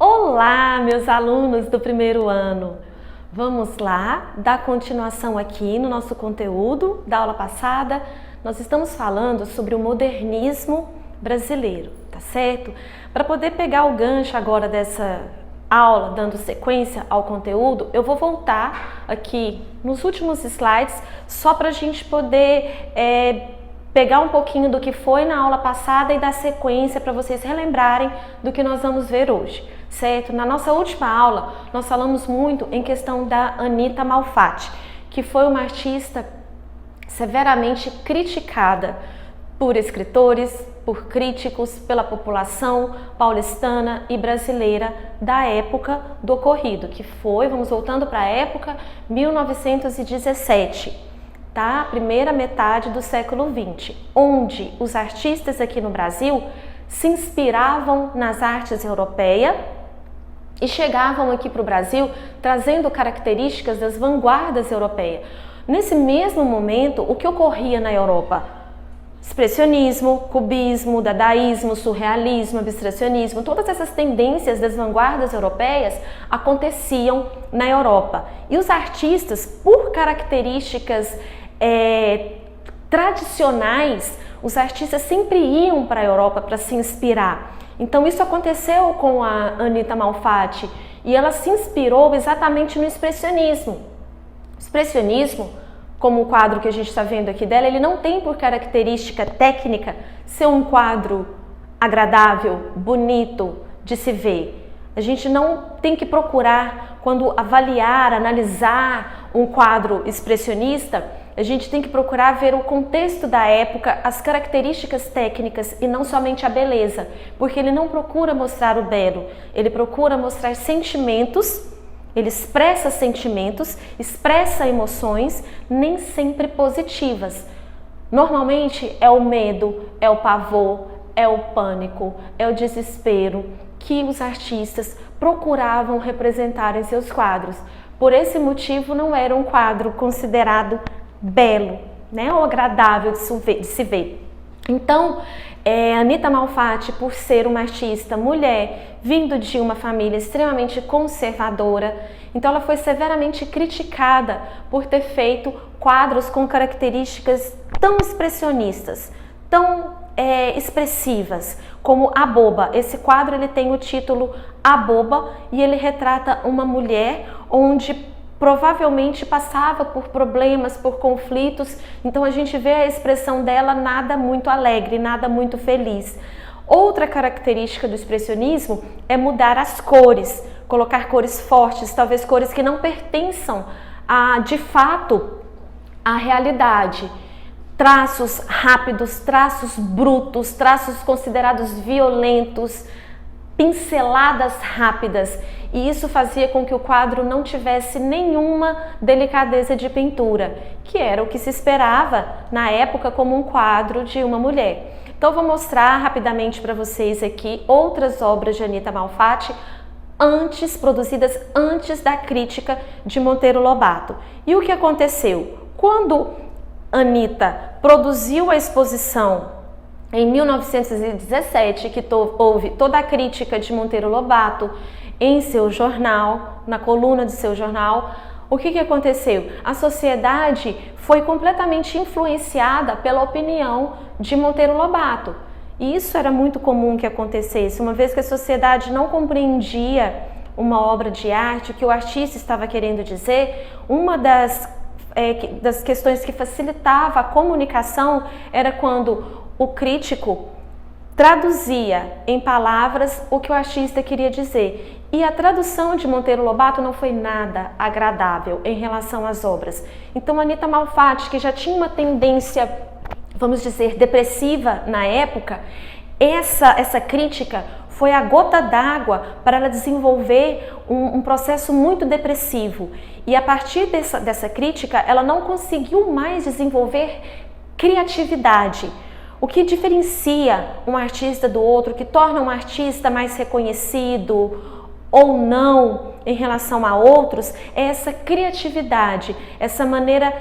Olá, meus alunos do primeiro ano! Vamos lá dar continuação aqui no nosso conteúdo da aula passada. Nós estamos falando sobre o modernismo brasileiro, tá certo? Para poder pegar o gancho agora dessa aula, dando sequência ao conteúdo, eu vou voltar aqui nos últimos slides só para a gente poder pegar um pouquinho do que foi na aula passada e dar sequência para vocês relembrarem do que nós vamos ver hoje, certo? Na nossa última aula, nós falamos muito em questão da Anita Malfatti, que foi uma artista severamente criticada por escritores, por críticos, pela população paulistana e brasileira da época do ocorrido, que foi, vamos voltando para a época, 1917. Tá? Primeira metade do século XX, onde os artistas aqui no Brasil se inspiravam nas artes europeias e chegavam aqui para o Brasil trazendo características das vanguardas europeias. Nesse mesmo momento, o que ocorria na Europa? Expressionismo, cubismo, dadaísmo, surrealismo, abstracionismo, todas essas tendências das vanguardas europeias aconteciam na Europa. E os artistas, por características tradicionais, os artistas sempre iam para a Europa para se inspirar. Então isso aconteceu com a Anita Malfatti e ela se inspirou exatamente no expressionismo. O expressionismo, como o quadro que a gente está vendo aqui dela, ele não tem por característica técnica ser um quadro agradável, bonito de se ver. A gente não tem que procurar, quando avaliar, analisar um quadro expressionista, a gente tem que procurar ver o contexto da época, as características técnicas e não somente a beleza, porque ele não procura mostrar o belo, ele procura mostrar sentimentos, ele expressa sentimentos, expressa emoções, nem sempre positivas. Normalmente é o medo, é o pavor, é o pânico, é o desespero que os artistas procuravam representar em seus quadros. Por esse motivo não era um quadro considerado belo, né, ou agradável de se ver. Então, Anita Malfatti, por ser uma artista mulher, vindo de uma família extremamente conservadora, então ela foi severamente criticada por ter feito quadros com características tão expressionistas, tão expressivas, como A Boba. Esse quadro ele tem o título A Boba e ele retrata uma mulher onde provavelmente passava por problemas, por conflitos, então a gente vê a expressão dela nada muito alegre, nada muito feliz. Outra característica do expressionismo é mudar as cores, colocar cores fortes, talvez cores que não pertençam de fato à realidade. Traços rápidos, traços brutos, traços considerados violentos, pinceladas rápidas, e isso fazia com que o quadro não tivesse nenhuma delicadeza de pintura, que era o que se esperava na época como um quadro de uma mulher. Então vou mostrar rapidamente para vocês aqui outras obras de Anita Malfatti produzidas antes da crítica de Monteiro Lobato. E o que aconteceu? Quando Anita produziu a exposição em 1917, que houve toda a crítica de Monteiro Lobato em seu jornal, na coluna de seu jornal, o que aconteceu? A sociedade foi completamente influenciada pela opinião de Monteiro Lobato. E isso era muito comum que acontecesse, uma vez que a sociedade não compreendia uma obra de arte, o que o artista estava querendo dizer, uma das questões que facilitava a comunicação era quando o crítico traduzia em palavras o que o artista queria dizer. E a tradução de Monteiro Lobato não foi nada agradável em relação às obras. Então, Anita Malfatti, que já tinha uma tendência, vamos dizer, depressiva na época, essa crítica foi a gota d'água para ela desenvolver um processo muito depressivo. E a partir dessa crítica, ela não conseguiu mais desenvolver criatividade. O que diferencia um artista do outro, que torna um artista mais reconhecido ou não em relação a outros, é essa criatividade, essa maneira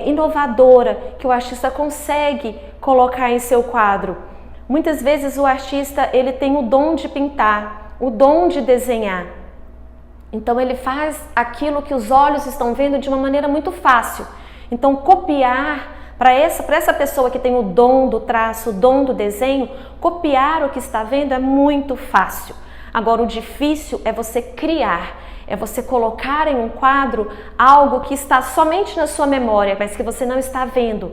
inovadora que o artista consegue colocar em seu quadro. Muitas vezes o artista ele tem o dom de pintar, o dom de desenhar. Então ele faz aquilo que os olhos estão vendo de uma maneira muito fácil. Então copiar, para essa pessoa que tem o dom do traço, o dom do desenho, copiar o que está vendo é muito fácil. Agora o difícil é você criar, é você colocar em um quadro algo que está somente na sua memória, mas que você não está vendo.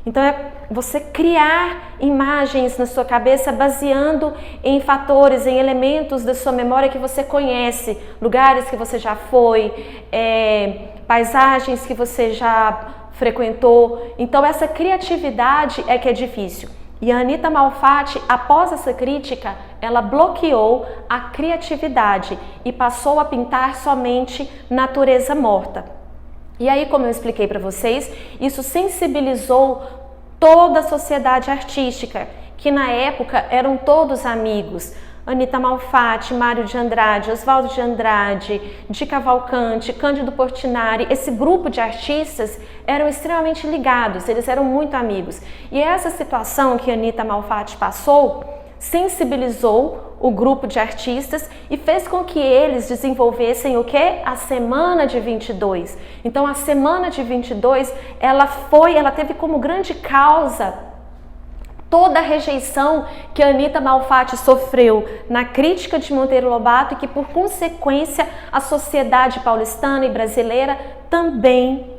Então é você criar imagens na sua cabeça baseando em fatores, em elementos da sua memória que você conhece, lugares que você já foi, paisagens que você já frequentou. Então essa criatividade é que é difícil. E a Anita Malfatti, após essa crítica, ela bloqueou a criatividade e passou a pintar somente natureza morta. E aí, como eu expliquei para vocês, isso sensibilizou toda a sociedade artística, que na época eram todos amigos. Anita Malfatti, Mário de Andrade, Oswaldo de Andrade, Di Cavalcanti, Cândido Portinari, esse grupo de artistas eram extremamente ligados, eles eram muito amigos. E essa situação que Anita Malfatti passou sensibilizou o grupo de artistas e fez com que eles desenvolvessem o quê? A Semana de 22. Então a Semana de 22, ela teve como grande causa toda a rejeição que a Anita Malfatti sofreu na crítica de Monteiro Lobato e que, por consequência, a sociedade paulistana e brasileira também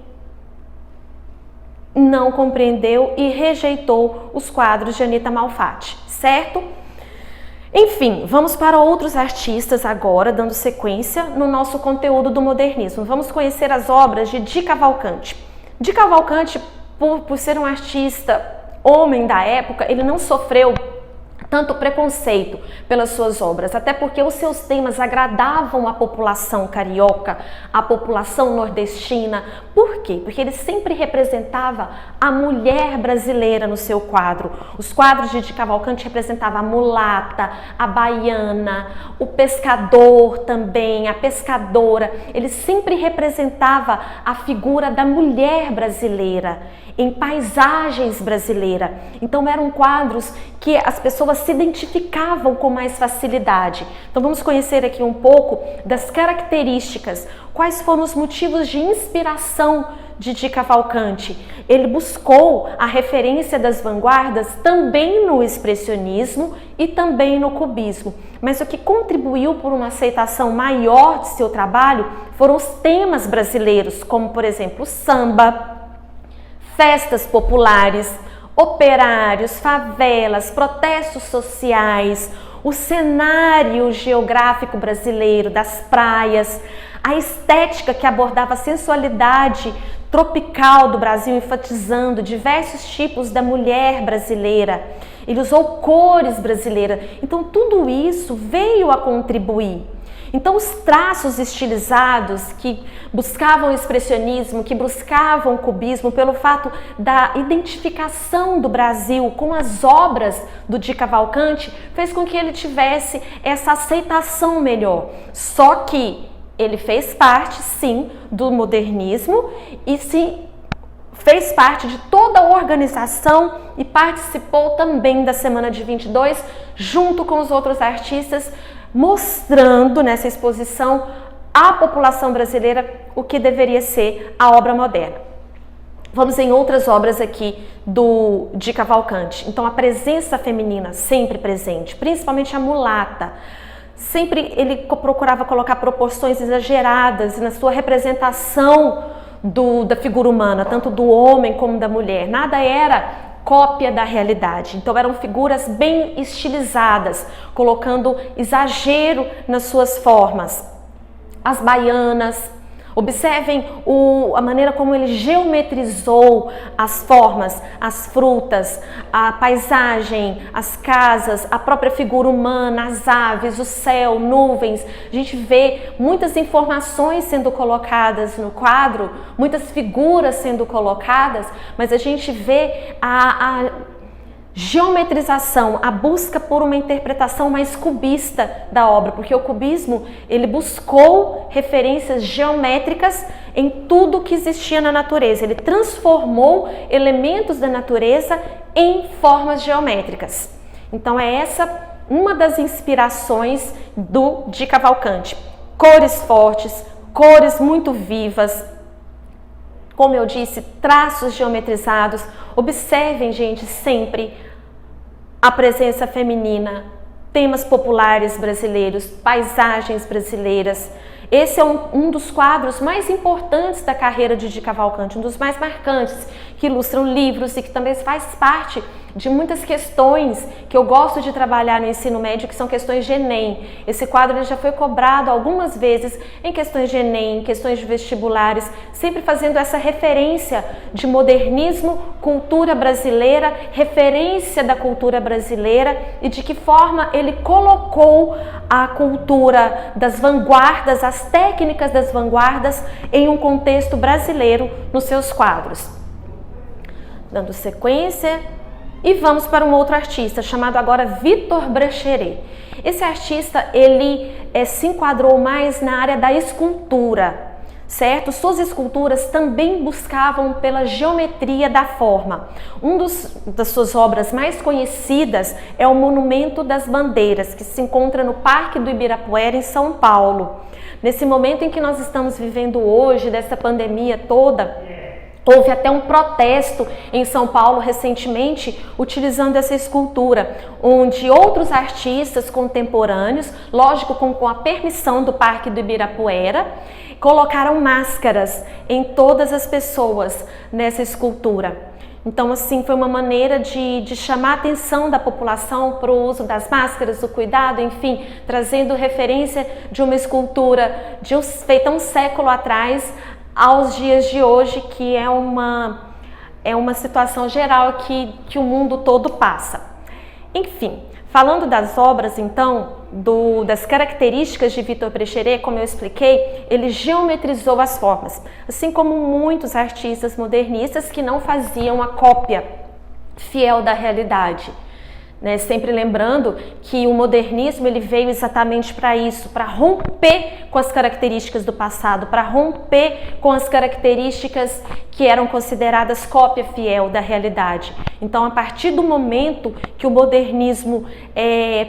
não compreendeu e rejeitou os quadros de Anita Malfatti, certo? Enfim, vamos para outros artistas agora, dando sequência no nosso conteúdo do modernismo. Vamos conhecer as obras de Di Cavalcanti. Di Cavalcanti, por ser um artista homem da época, ele não sofreu tanto preconceito pelas suas obras, até porque os seus temas agradavam a população carioca, a população nordestina. Por quê? Porque ele sempre representava a mulher brasileira no seu quadro. Os quadros de Cavalcanti representavam a mulata, a baiana, o pescador também, a pescadora. Ele sempre representava a figura da mulher brasileira em paisagens brasileiras. Então eram quadros que as pessoas se identificavam com mais facilidade. Então vamos conhecer aqui um pouco das características, quais foram os motivos de inspiração de Di Cavalcanti. Ele buscou a referência das vanguardas também no expressionismo e também no cubismo. Mas o que contribuiu por uma aceitação maior de seu trabalho foram os temas brasileiros, como por exemplo o samba, festas populares, operários, favelas, protestos sociais, o cenário geográfico brasileiro das praias, a estética que abordava a sensualidade tropical do Brasil, enfatizando diversos tipos da mulher brasileira. Ele usou cores brasileiras. Então tudo isso veio a contribuir. Então os traços estilizados que buscavam o expressionismo, que buscavam o cubismo, pelo fato da identificação do Brasil com as obras do Di Cavalcanti, fez com que ele tivesse essa aceitação melhor. Só que ele fez parte, sim, do modernismo e sim, fez parte de toda a organização e participou também da Semana de 22, junto com os outros artistas, mostrando nessa exposição à população brasileira o que deveria ser a obra moderna. Vamos em outras obras aqui do Di Cavalcanti. Então a presença feminina sempre presente, principalmente a mulata. Sempre ele procurava colocar proporções exageradas na sua representação da figura humana, tanto do homem como da mulher. Nada era cópia da realidade. Então eram figuras bem estilizadas, colocando exagero nas suas formas. As baianas, observem a maneira como ele geometrizou as formas, as frutas, a paisagem, as casas, a própria figura humana, as aves, o céu, nuvens. A gente vê muitas informações sendo colocadas no quadro, muitas figuras sendo colocadas, mas a gente vê a geometrização, a busca por uma interpretação mais cubista da obra, porque o cubismo, ele buscou referências geométricas em tudo que existia na natureza. Ele transformou elementos da natureza em formas geométricas. Então é essa uma das inspirações de Cavalcante. Cores fortes, cores muito vivas, como eu disse, traços geometrizados. Observem, gente, sempre a presença feminina, temas populares brasileiros, paisagens brasileiras. Esse é um dos quadros mais importantes da carreira de Di Cavalcanti, um dos mais marcantes, que ilustram livros e que também faz parte de muitas questões que eu gosto de trabalhar no ensino médio, que são questões de Enem. Esse quadro ele já foi cobrado algumas vezes em questões de Enem, em questões de vestibulares, sempre fazendo essa referência de modernismo, cultura brasileira, referência da cultura brasileira e de que forma ele colocou a cultura das vanguardas, as técnicas das vanguardas em um contexto brasileiro nos seus quadros. Dando sequência, e vamos para um outro artista, chamado agora Victor Brecheret. Esse artista, ele se enquadrou mais na área da escultura, certo? Suas esculturas também buscavam pela geometria da forma. Das suas obras mais conhecidas é o Monumento das Bandeiras, que se encontra no Parque do Ibirapuera, em São Paulo. Nesse momento em que nós estamos vivendo hoje, dessa pandemia toda, houve até um protesto em São Paulo recentemente, utilizando essa escultura, onde outros artistas contemporâneos, lógico com a permissão do Parque do Ibirapuera, colocaram máscaras em todas as pessoas nessa escultura. Então, assim, foi uma maneira de chamar a atenção da população para o uso das máscaras, do cuidado, enfim, trazendo referência de uma escultura feita um século atrás, aos dias de hoje, que é uma situação geral que o mundo todo passa. Enfim, falando das obras, então, das características de Victor Brecheret, como eu expliquei, ele geometrizou as formas, assim como muitos artistas modernistas que não faziam a cópia fiel da realidade. Sempre lembrando que o modernismo ele veio exatamente para isso, para romper com as características do passado, para romper com as características que eram consideradas cópia fiel da realidade. Então, a partir do momento que o modernismo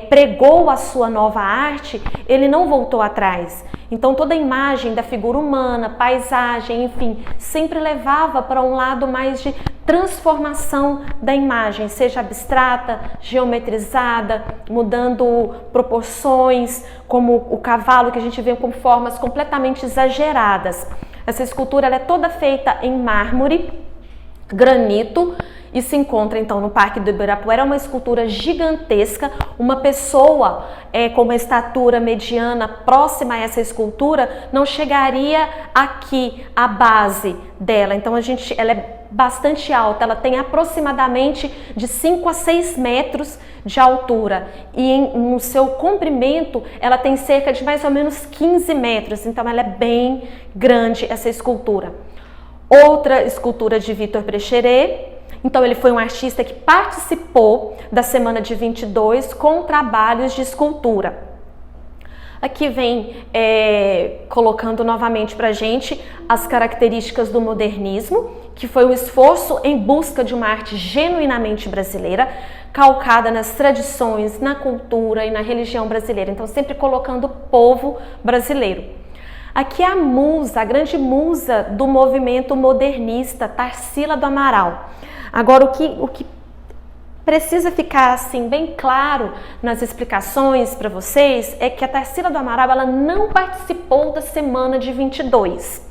pregou a sua nova arte, ele não voltou atrás. Então, toda a imagem da figura humana, paisagem, enfim, sempre levava para um lado mais de transformação da imagem, seja abstrata, geometrizada, mudando proporções, como o cavalo que a gente vê com formas completamente exageradas. Essa escultura ela é toda feita em mármore, granito, e se encontra então no Parque do Ibirapuera. É uma escultura gigantesca, uma pessoa com uma estatura mediana próxima a essa escultura não chegaria aqui à base dela. Então ela é bastante alta, ela tem aproximadamente de 5 a 6 metros de altura e no seu comprimento ela tem cerca de mais ou menos 15 metros, então ela é bem grande essa escultura. Outra escultura de Victor Brecheret. Então ele foi um artista que participou da Semana de 22 com trabalhos de escultura. Aqui vem colocando novamente para a gente as características do modernismo, que foi um esforço em busca de uma arte genuinamente brasileira, calcada nas tradições, na cultura e na religião brasileira. Então sempre colocando o povo brasileiro. Aqui é a musa, a grande musa do movimento modernista, Tarsila do Amaral. Agora, o que precisa ficar assim bem claro nas explicações para vocês é que a Tarsila do Amaral ela não participou da Semana de 22.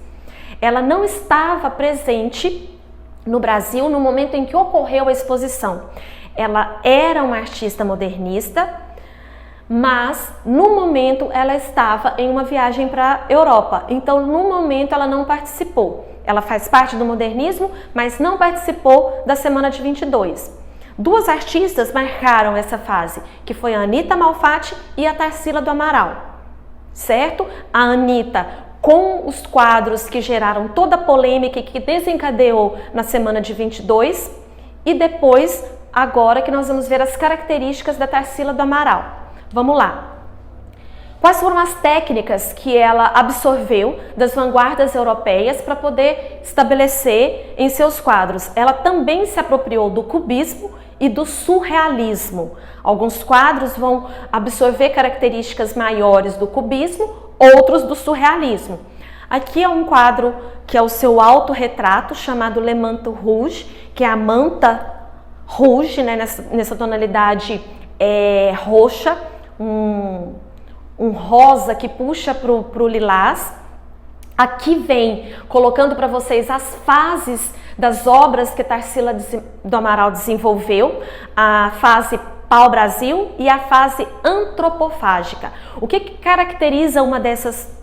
Ela não estava presente no Brasil no momento em que ocorreu a exposição. Ela era uma artista modernista, mas no momento ela estava em uma viagem para a Europa. Então, no momento ela não participou. Ela faz parte do modernismo, mas não participou da Semana de 22. Duas artistas marcaram essa fase, que foi a Anita Malfatti e a Tarsila do Amaral, certo? A Anita com os quadros que geraram toda a polêmica e que desencadeou na Semana de 22 e depois, agora que nós vamos ver as características da Tarsila do Amaral. Vamos lá. Quais foram as técnicas que ela absorveu das vanguardas europeias para poder estabelecer em seus quadros? Ela também se apropriou do cubismo e do surrealismo. Alguns quadros vão absorver características maiores do cubismo, outros do surrealismo. Aqui é um quadro que é o seu autorretrato, chamado Le Manteau Rouge, que é a manta rouge, né, nessa tonalidade roxa, um rosa que puxa para o lilás. Aqui vem colocando para vocês as fases das obras que Tarsila do Amaral desenvolveu, a fase pau-brasil e a fase antropofágica. O que caracteriza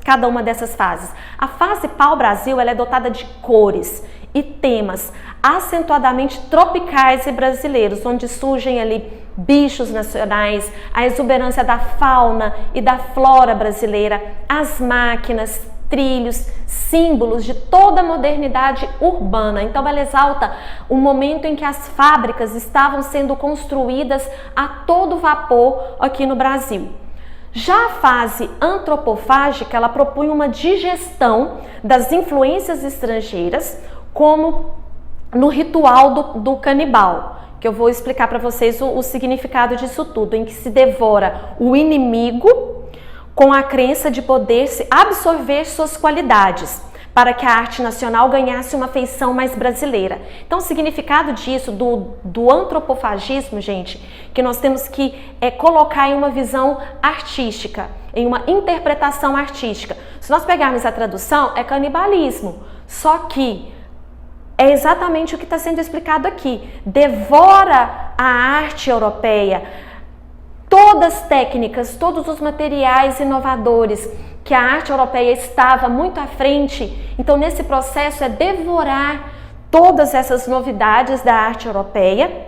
cada uma dessas fases? A fase pau-brasil ela é dotada de cores e temas acentuadamente tropicais e brasileiros, onde surgem ali bichos nacionais, a exuberância da fauna e da flora brasileira, as máquinas, trilhos, símbolos de toda a modernidade urbana. Então ela exalta o momento em que as fábricas estavam sendo construídas a todo vapor aqui no Brasil. Já a fase antropofágica, ela propunha uma digestão das influências estrangeiras, como no ritual do canibal, que eu vou explicar para vocês o significado disso tudo, em que se devora o inimigo com a crença de poder absorver suas qualidades, para que a arte nacional ganhasse uma feição mais brasileira. Então, o significado disso, do antropofagismo, gente, que nós temos que colocar em uma visão artística, em uma interpretação artística. Se nós pegarmos a tradução, é canibalismo, só que é exatamente o que está sendo explicado aqui. Devora a arte europeia, todas as técnicas, todos os materiais inovadores que a arte europeia estava muito à frente. Então, nesse processo é devorar todas essas novidades da arte europeia,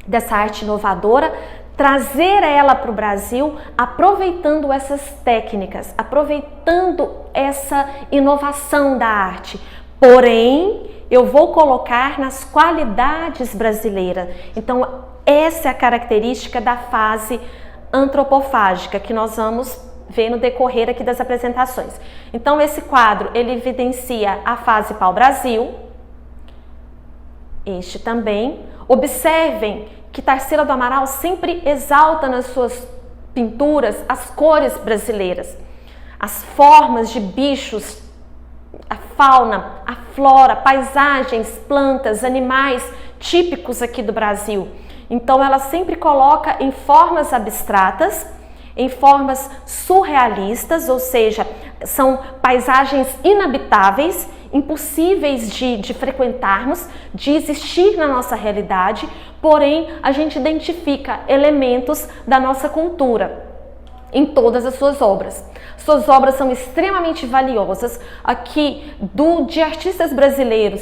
dessa arte inovadora, trazer ela para o Brasil, aproveitando essas técnicas, aproveitando essa inovação da arte. Porém, eu vou colocar nas qualidades brasileiras. Então, essa é a característica da fase antropofágica que nós vamos ver no decorrer aqui das apresentações. Então, esse quadro, ele evidencia a fase pau-brasil. Este também. Observem que Tarsila do Amaral sempre exalta nas suas pinturas as cores brasileiras, as formas de bichos, a fauna, a flora, paisagens, plantas, animais típicos aqui do Brasil. Então, ela sempre coloca em formas abstratas, em formas surrealistas, ou seja, são paisagens inabitáveis, impossíveis de frequentarmos, de existir na nossa realidade, porém, a gente identifica elementos da nossa cultura em todas as suas obras. Suas obras são extremamente valiosas. Aqui, de artistas brasileiros,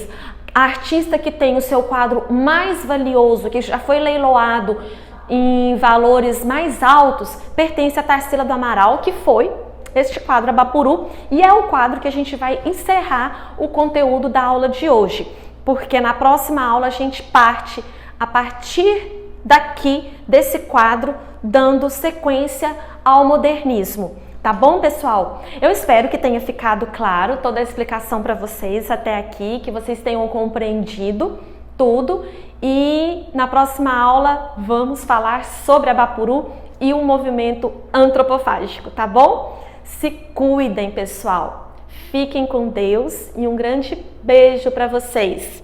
a artista que tem o seu quadro mais valioso, que já foi leiloado em valores mais altos, pertence a Tarsila do Amaral, que foi este quadro Abapuru, e é o quadro que a gente vai encerrar o conteúdo da aula de hoje, porque na próxima aula a gente parte a partir daqui, desse quadro, dando sequência ao modernismo. Tá bom, pessoal? Eu espero que tenha ficado claro toda a explicação para vocês até aqui, que vocês tenham compreendido tudo. E na próxima aula vamos falar sobre Abapuru e o movimento antropofágico, tá bom? Se cuidem, pessoal. Fiquem com Deus e um grande beijo para vocês.